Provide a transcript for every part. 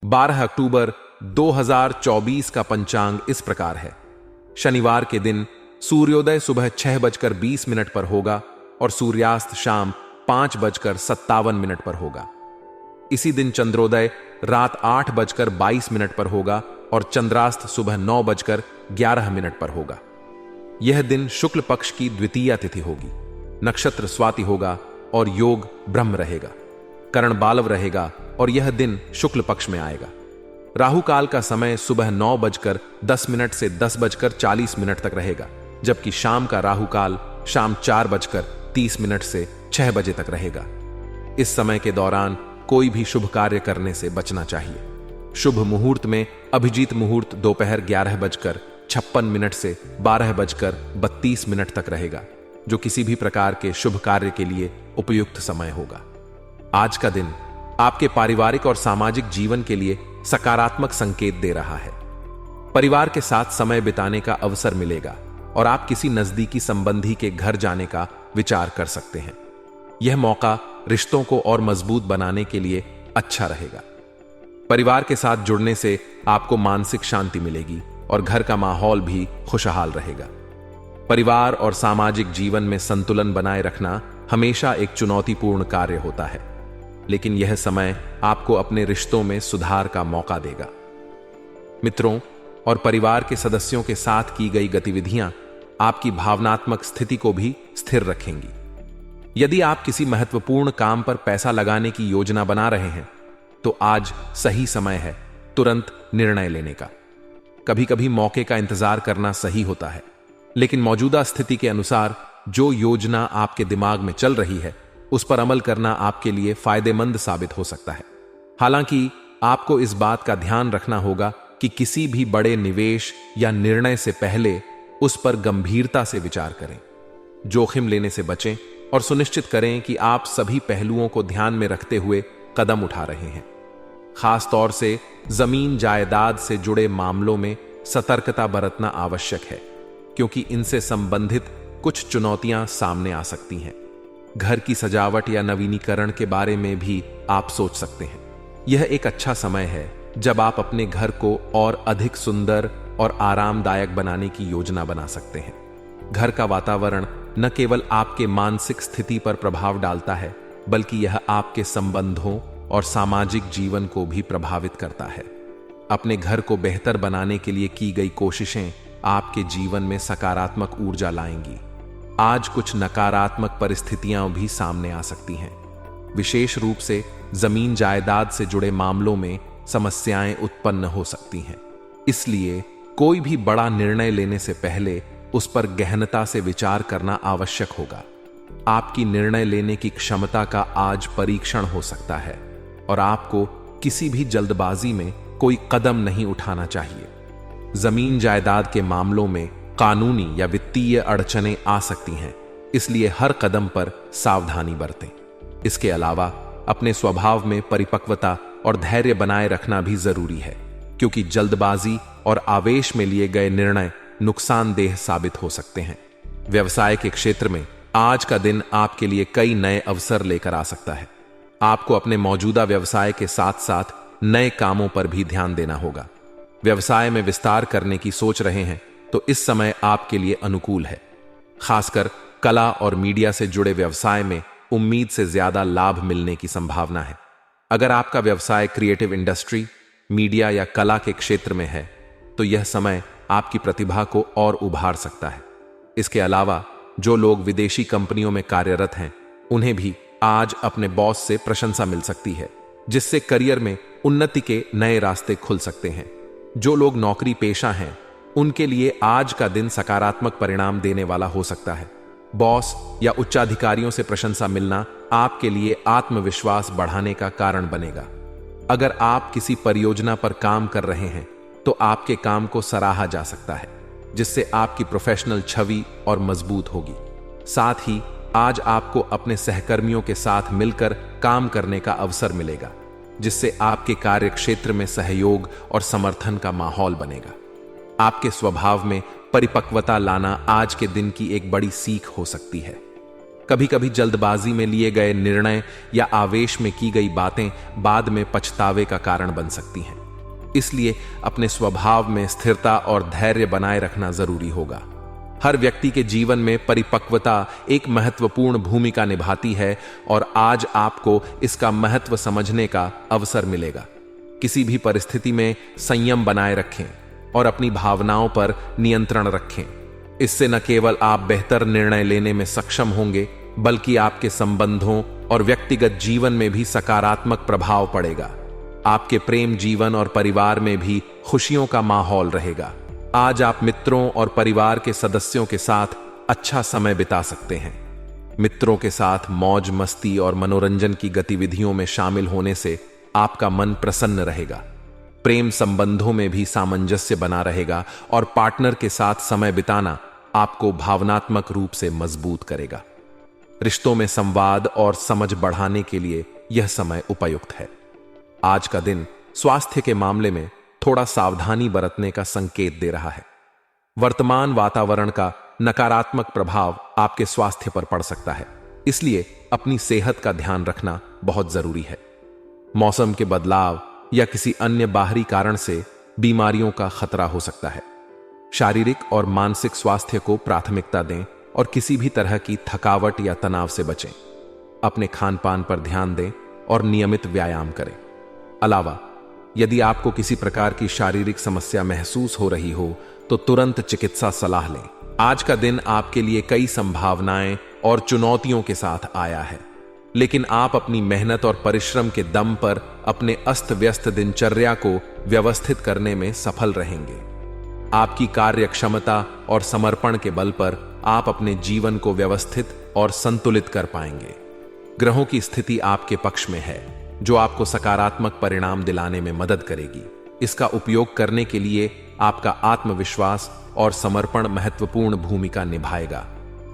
12 अक्टूबर 2024 का पंचांग इस प्रकार है। शनिवार के दिन सूर्योदय सुबह 6:20 पर होगा और सूर्यास्त शाम 5:57 पर होगा। इसी दिन चंद्रोदय रात 8:22 पर होगा और चंद्रास्त सुबह 9:11 पर होगा। यह दिन शुक्ल पक्ष की द्वितीया तिथि होगी। नक्षत्र स्वाति होगा और योग ब्रह्म रहेगा। करण बालव रहेगा और यह दिन शुक्ल पक्ष में आएगा। राहु काल का समय सुबह 9:10 से 10:40 तक रहेगा, जबकि शाम का राहु काल शाम 4:30 से 6 बजे तक रहेगा। इस समय के दौरान कोई भी शुभ कार्य करने से बचना चाहिए। शुभ मुहूर्त में अभिजीत मुहूर्त दोपहर 11:56 से 12:32 तक रहेगा, जो किसी भी प्रकार के शुभ कार्य के लिए उपयुक्त समय होगा। आज का दिन आपके पारिवारिक और सामाजिक जीवन के लिए सकारात्मक संकेत दे रहा है। परिवार के साथ समय बिताने का अवसर मिलेगा और आप किसी नजदीकी संबंधी के घर जाने का विचार कर सकते हैं। यह मौका रिश्तों को और मजबूत बनाने के लिए अच्छा रहेगा। परिवार के साथ जुड़ने से आपको मानसिक शांति मिलेगी और घर का माहौल भी खुशहाल रहेगा। परिवार और सामाजिक जीवन में संतुलन बनाए रखना हमेशा एक चुनौतीपूर्ण कार्य होता है, लेकिन यह समय आपको अपने रिश्तों में सुधार का मौका देगा। मित्रों और परिवार के सदस्यों के साथ की गई गतिविधियां आपकी भावनात्मक स्थिति को भी स्थिर रखेंगी। यदि आप किसी महत्वपूर्ण काम पर पैसा लगाने की योजना बना रहे हैं, तो आज सही समय है तुरंत निर्णय लेने का। कभी कभी मौके का इंतजार करना सही होता है, लेकिन मौजूदा स्थिति के अनुसार जो योजना आपके दिमाग में चल रही है, उस पर अमल करना आपके लिए फायदेमंद साबित हो सकता है। हालांकि आपको इस बात का ध्यान रखना होगा कि किसी भी बड़े निवेश या निर्णय से पहले उस पर गंभीरता से विचार करें। जोखिम लेने से बचें और सुनिश्चित करें कि आप सभी पहलुओं को ध्यान में रखते हुए कदम उठा रहे हैं। खास तौर से जमीन जायदाद से जुड़े मामलों में सतर्कता बरतना आवश्यक है, क्योंकि इनसे संबंधित कुछ चुनौतियां सामने आ सकती हैं। घर की सजावट या नवीनीकरण के बारे में भी आप सोच सकते हैं। यह एक अच्छा समय है जब आप अपने घर को और अधिक सुंदर और आरामदायक बनाने की योजना बना सकते हैं। घर का वातावरण न केवल आपके मानसिक स्थिति पर प्रभाव डालता है, बल्कि यह आपके संबंधों और सामाजिक जीवन को भी प्रभावित करता है। अपने घर को बेहतर बनाने के लिए की गई कोशिशें आपके जीवन में सकारात्मक ऊर्जा लाएंगी। आज कुछ नकारात्मक परिस्थितियां भी सामने आ सकती हैं। विशेष रूप से जमीन जायदाद से जुड़े मामलों में समस्याएं उत्पन्न हो सकती हैं। इसलिए कोई भी बड़ा निर्णय लेने से पहले उस पर गहनता से विचार करना आवश्यक होगा। आपकी निर्णय लेने की क्षमता का आज परीक्षण हो सकता है और आपको किसी भी जल्दबाजी में कोई कदम नहीं उठाना चाहिए। जमीन जायदाद के मामलों में कानूनी या वित्तीय अड़चनें आ सकती हैं, इसलिए हर कदम पर सावधानी बरतें। इसके अलावा अपने स्वभाव में परिपक्वता और धैर्य बनाए रखना भी जरूरी है, क्योंकि जल्दबाजी और आवेश में लिए गए निर्णय नुकसानदेह साबित हो सकते हैं। व्यवसाय के क्षेत्र में आज का दिन आपके लिए कई नए अवसर लेकर आ सकता है। आपको अपने मौजूदा व्यवसाय के साथ साथ नए कामों पर भी ध्यान देना होगा। व्यवसाय में विस्तार करने की सोच रहे हैं तो इस समय आपके लिए अनुकूल है। खासकर कला और मीडिया से जुड़े व्यवसाय में उम्मीद से ज्यादा लाभ मिलने की संभावना है। अगर आपका व्यवसाय क्रिएटिव इंडस्ट्री, मीडिया या कला के क्षेत्र में है, तो यह समय आपकी प्रतिभा को और उभार सकता है। इसके अलावा जो लोग विदेशी कंपनियों में कार्यरत हैं, उन्हें भी आज अपने बॉस से प्रशंसा मिल सकती है, जिससे करियर में उन्नति के नए रास्ते खुल सकते हैं। जो लोग नौकरी पेशा हैं, उनके लिए आज का दिन सकारात्मक परिणाम देने वाला हो सकता है। बॉस या उच्चाधिकारियों से प्रशंसा मिलना आपके लिए आत्मविश्वास बढ़ाने का कारण बनेगा। अगर आप किसी परियोजना पर काम कर रहे हैं, तो आपके काम को सराहा जा सकता है, जिससे आपकी प्रोफेशनल छवि और मजबूत होगी। साथ ही आज आपको अपने सहकर्मियों के साथ मिलकर काम करने का अवसर मिलेगा, जिससे आपके कार्य क्षेत्र में सहयोग और समर्थन का माहौल बनेगा। आपके स्वभाव में परिपक्वता लाना आज के दिन की एक बड़ी सीख हो सकती है। कभी कभी जल्दबाजी में लिए गए निर्णय या आवेश में की गई बातें बाद में पछतावे का कारण बन सकती हैं। इसलिए अपने स्वभाव में स्थिरता और धैर्य बनाए रखना जरूरी होगा। हर व्यक्ति के जीवन में परिपक्वता एक महत्वपूर्ण भूमिका निभाती है और आज आपको इसका महत्व समझने का अवसर मिलेगा। किसी भी परिस्थिति में संयम बनाए रखें और अपनी भावनाओं पर नियंत्रण रखें। इससे न केवल आप बेहतर निर्णय लेने में सक्षम होंगे, बल्कि आपके संबंधों और व्यक्तिगत जीवन में भी सकारात्मक प्रभाव पड़ेगा। आपके प्रेम जीवन और परिवार में भी खुशियों का माहौल रहेगा। आज आप मित्रों और परिवार के सदस्यों के साथ अच्छा समय बिता सकते हैं। मित्रों के साथ मौज मस्ती और मनोरंजन की गतिविधियों में शामिल होने से आपका मन प्रसन्न रहेगा। प्रेम संबंधों में भी सामंजस्य बना रहेगा और पार्टनर के साथ समय बिताना आपको भावनात्मक रूप से मजबूत करेगा। रिश्तों में संवाद और समझ बढ़ाने के लिए यह समय उपयुक्त है। आज का दिन स्वास्थ्य के मामले में थोड़ा सावधानी बरतने का संकेत दे रहा है। वर्तमान वातावरण का नकारात्मक प्रभाव आपके स्वास्थ्य पर पड़ सकता है, इसलिए अपनी सेहत का ध्यान रखना बहुत जरूरी है। मौसम के बदलाव या किसी अन्य बाहरी कारण से बीमारियों का खतरा हो सकता है। शारीरिक और मानसिक स्वास्थ्य को प्राथमिकता दें और किसी भी तरह की थकावट या तनाव से बचें। अपने खान पान पर ध्यान दें और नियमित व्यायाम करें। अलावा यदि आपको किसी प्रकार की शारीरिक समस्या महसूस हो रही हो तो तुरंत चिकित्सा सलाह लें। आज का दिन आपके लिए कई संभावनाएं और चुनौतियों के साथ आया है, लेकिन आप अपनी मेहनत और परिश्रम के दम पर अपने अस्त व्यस्त दिनचर्या को व्यवस्थित करने में सफल रहेंगे। आपकी कार्य क्षमता और समर्पण के बल पर आप अपने जीवन को व्यवस्थित और संतुलित कर पाएंगे। ग्रहों की स्थिति आपके पक्ष में है, जो आपको सकारात्मक परिणाम दिलाने में मदद करेगी। इसका उपयोग करने के लिए आपका आत्मविश्वास और समर्पण महत्वपूर्ण भूमिका निभाएगा।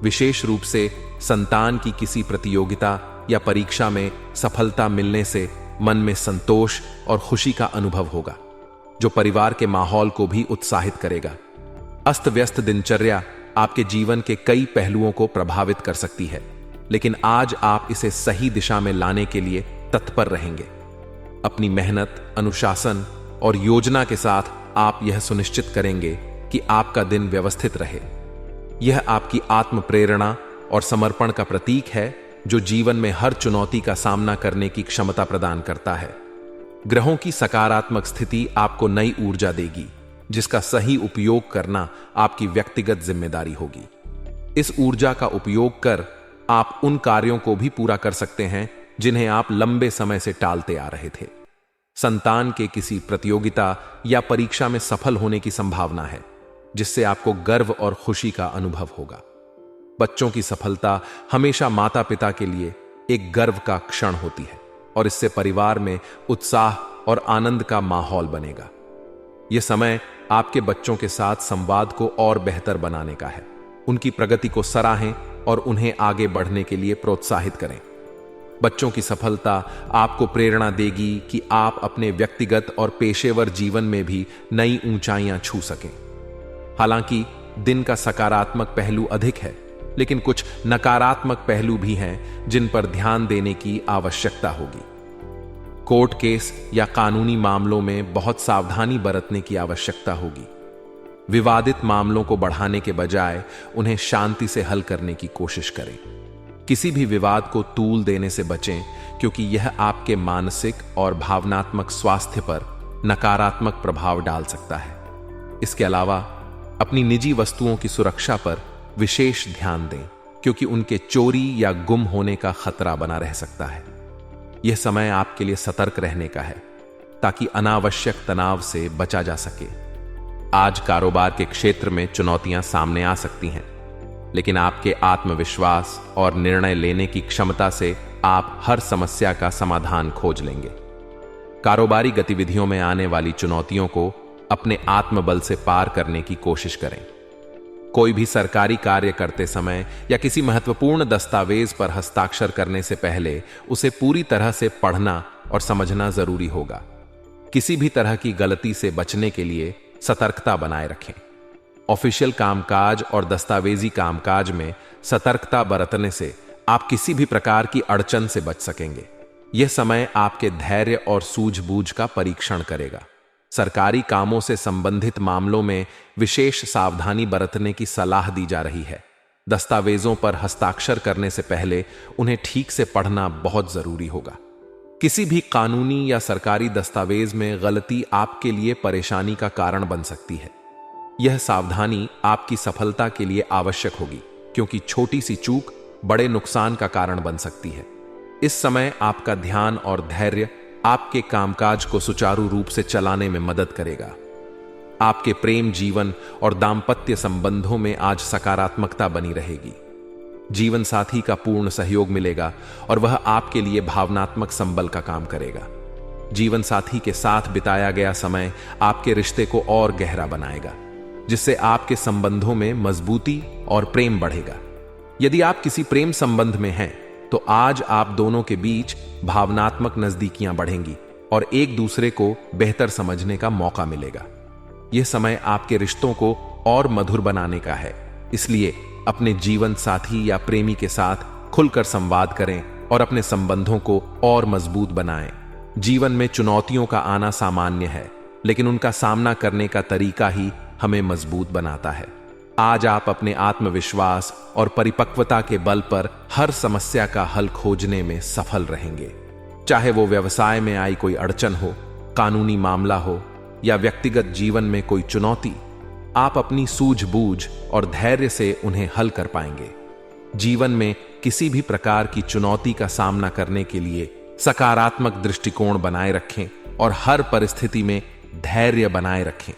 विशेष रूप से संतान की किसी प्रतियोगिता या परीक्षा में सफलता मिलने से मन में संतोष और खुशी का अनुभव होगा, जो परिवार के माहौल को भी उत्साहित करेगा। अस्त व्यस्त दिनचर्या आपके जीवन के कई पहलुओं को प्रभावित कर सकती है, लेकिन आज आप इसे सही दिशा में लाने के लिए तत्पर रहेंगे। अपनी मेहनत, अनुशासन और योजना के साथ आप यह सुनिश्चित करेंगे कि आपका दिन व्यवस्थित रहे। यह आपकी आत्म प्रेरणा और समर्पण का प्रतीक है, जो जीवन में हर चुनौती का सामना करने की क्षमता प्रदान करता है। ग्रहों की सकारात्मक स्थिति आपको नई ऊर्जा देगी, जिसका सही उपयोग करना आपकी व्यक्तिगत जिम्मेदारी होगी। इस ऊर्जा का उपयोग कर आप उन कार्यों को भी पूरा कर सकते हैं जिन्हें आप लंबे समय से टालते आ रहे थे। संतान के किसी प्रतियोगिता या परीक्षा में सफल होने की संभावना है, जिससे आपको गर्व और खुशी का अनुभव होगा। बच्चों की सफलता हमेशा माता पिता के लिए एक गर्व का क्षण होती है और इससे परिवार में उत्साह और आनंद का माहौल बनेगा। यह समय आपके बच्चों के साथ संवाद को और बेहतर बनाने का है। उनकी प्रगति को सराहें और उन्हें आगे बढ़ने के लिए प्रोत्साहित करें। बच्चों की सफलता आपको प्रेरणा देगी कि आप अपने व्यक्तिगत और पेशेवर जीवन में भी नई ऊंचाइयां छू सकें। हालांकि दिन का सकारात्मक पहलू अधिक है, लेकिन कुछ नकारात्मक पहलू भी हैं जिन पर ध्यान देने की आवश्यकता होगी। कोर्ट केस या कानूनी मामलों में बहुत सावधानी बरतने की आवश्यकता होगी। विवादित मामलों को बढ़ाने के बजाय उन्हें शांति से हल करने की कोशिश करें। किसी भी विवाद को तूल देने से बचें, क्योंकि यह आपके मानसिक और भावनात्मक स्वास्थ्य पर नकारात्मक प्रभाव डाल सकता है। इसके अलावा अपनी निजी वस्तुओं की सुरक्षा पर विशेष ध्यान दें, क्योंकि उनके चोरी या गुम होने का खतरा बना रह सकता है। यह समय आपके लिए सतर्क रहने का है, ताकि अनावश्यक तनाव से बचा जा सके। आज कारोबार के क्षेत्र में चुनौतियां सामने आ सकती हैं, लेकिन आपके आत्मविश्वास और निर्णय लेने की क्षमता से आप हर समस्या का समाधान खोज लेंगे। कारोबारी गतिविधियों में आने वाली चुनौतियों को अपने आत्मबल से पार करने की कोशिश करें। कोई भी सरकारी कार्य करते समय या किसी महत्वपूर्ण दस्तावेज पर हस्ताक्षर करने से पहले उसे पूरी तरह से पढ़ना और समझना जरूरी होगा। किसी भी तरह की गलती से बचने के लिए सतर्कता बनाए रखें। ऑफिशियल कामकाज और दस्तावेजी कामकाज में सतर्कता बरतने से आप किसी भी प्रकार की अड़चन से बच सकेंगे। यह समय आपके धैर्य और सूझबूझ का परीक्षण करेगा। सरकारी कामों से संबंधित मामलों में विशेष सावधानी बरतने की सलाह दी जा रही है। दस्तावेजों पर हस्ताक्षर करने से पहले उन्हें ठीक से पढ़ना बहुत जरूरी होगा। किसी भी कानूनी या सरकारी दस्तावेज में गलती आपके लिए परेशानी का कारण बन सकती है। यह सावधानी आपकी सफलता के लिए आवश्यक होगी, क्योंकि छोटी सी चूक बड़े नुकसान का कारण बन सकती है। इस समय आपका ध्यान और धैर्य आपके कामकाज को सुचारू रूप से चलाने में मदद करेगा। आपके प्रेम जीवन और दांपत्य संबंधों में आज सकारात्मकता बनी रहेगी। जीवन साथी का पूर्ण सहयोग मिलेगा और वह आपके लिए भावनात्मक संबल का काम करेगा। जीवन साथी के साथ बिताया गया समय आपके रिश्ते को और गहरा बनाएगा, जिससे आपके संबंधों में मजबूती और प्रेम बढ़ेगा। यदि आप किसी प्रेम संबंध में हैं, तो आज आप दोनों के बीच भावनात्मक नजदीकियां बढ़ेंगी और एक दूसरे को बेहतर समझने का मौका मिलेगा। यह समय आपके रिश्तों को और मधुर बनाने का है, इसलिए अपने जीवन साथी या प्रेमी के साथ खुलकर संवाद करें और अपने संबंधों को और मजबूत बनाएं। जीवन में चुनौतियों का आना सामान्य है, लेकिन उनका सामना करने का तरीका ही हमें मजबूत बनाता है। आज आप अपने आत्मविश्वास और परिपक्वता के बल पर हर समस्या का हल खोजने में सफल रहेंगे। चाहे वो व्यवसाय में आई कोई अड़चन हो, कानूनी मामला हो या व्यक्तिगत जीवन में कोई चुनौती, आप अपनी सूझबूझ और धैर्य से उन्हें हल कर पाएंगे। जीवन में किसी भी प्रकार की चुनौती का सामना करने के लिए सकारात्मक दृष्टिकोण बनाए रखें और हर परिस्थिति में धैर्य बनाए रखें।